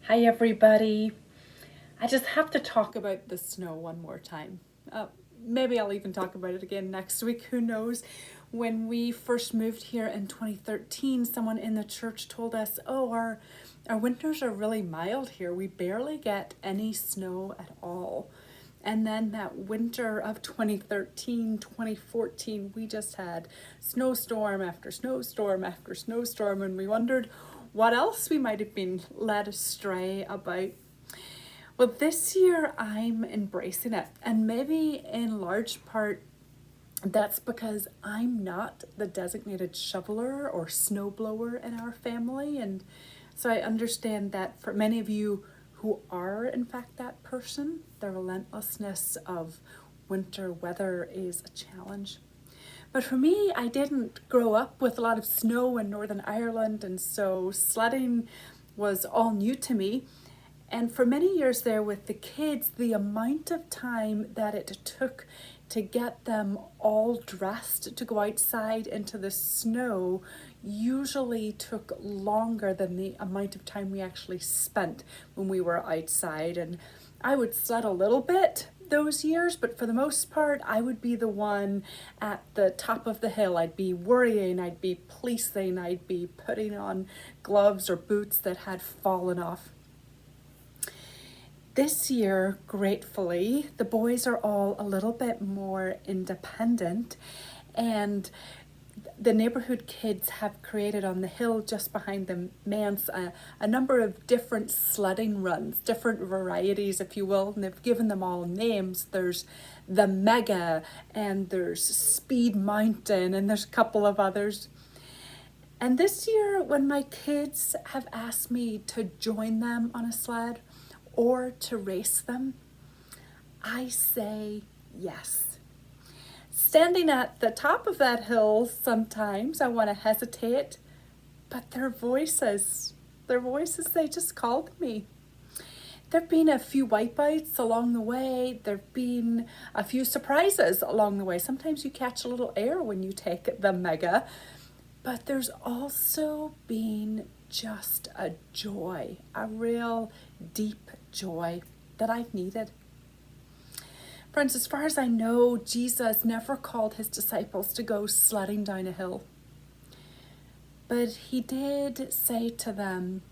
Hi everybody. I just have to talk about the snow one more time. Maybe I'll even talk about it again next week, who knows. When we first moved here in 2013, someone in the church told us, oh, our winters are really mild here. We barely get any snow at all. And then that winter of 2013, 2014, we just had snowstorm after snowstorm after snowstorm, and we wondered what else we might have been led astray about. Well, this year I'm embracing it, and maybe in large part that's because I'm not the designated shoveler or snowblower in our family, and so I understand that for many of you who are in fact that person, the relentlessness of winter weather is a challenge. But for me, I didn't grow up with a lot of snow in Northern Ireland, and so sledding was all new to me. And for many years there with the kids, the amount of time that it took to get them all dressed to go outside into the snow usually took longer than the amount of time we actually spent when we were outside. And I would sled a little bit those years, but for the most part, I would be the one at the top of the hill. I'd be worrying, I'd be policing, I'd be putting on gloves or boots that had fallen off. This year, gratefully, the boys are all a little bit more independent, and the neighborhood kids have created on the hill just behind the manse a number of different sledding runs, different varieties, if you will, and they've given them all names. There's the Mega, and there's Speed Mountain, and there's a couple of others. And this year, when my kids have asked me to join them on a sled or to race them, I say yes. Standing at the top of that hill, sometimes I want to hesitate, but their voices, they just called me. There've been a few wipeouts along the way. There've been a few surprises along the way. Sometimes you catch a little air when you take the Mega, but there's also been just a joy, a real deep joy that I've needed. Friends, as far as I know, Jesus never called his disciples to go sledding down a hill. But he did say to them,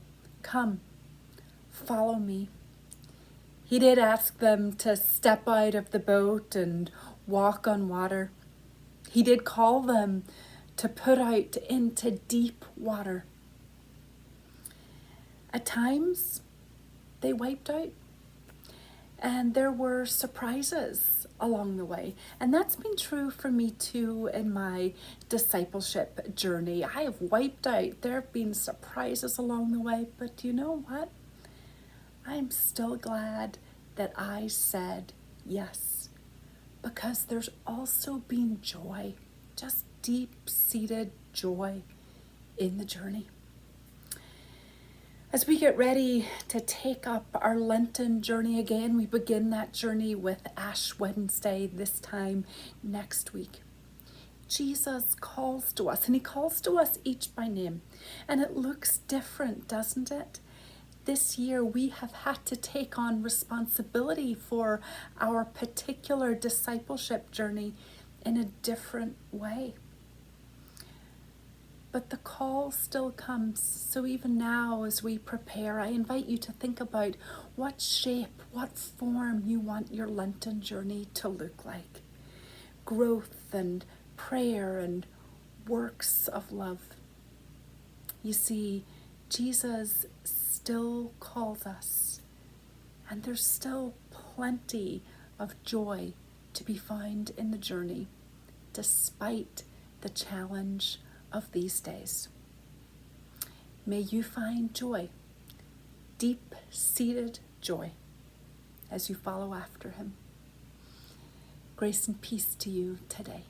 come, follow me. He did ask them to step out of the boat and walk on water. He did call them to put out into deep water. At times, they wiped out. And there were surprises along the way. And that's been true for me too in my discipleship journey. I have wiped out. There have been surprises along the way. But you know what? I'm still glad that I said yes. Because there's also been joy, just deep-seated joy in the journey. As we get ready to take up our Lenten journey again, we begin that journey with Ash Wednesday this time next week. Jesus calls to us, and he calls to us each by name. And it looks different, doesn't it? This year we have had to take on responsibility for our particular discipleship journey in a different way. But the call still comes. So even now as we prepare, I invite you to think about what shape, what form you want your Lenten journey to look like. Growth and prayer and works of love. You see, Jesus still calls us, and there's still plenty of joy to be found in the journey, despite the challenge of these days. May you find joy, deep-seated joy, as you follow after him. Grace and peace to you today.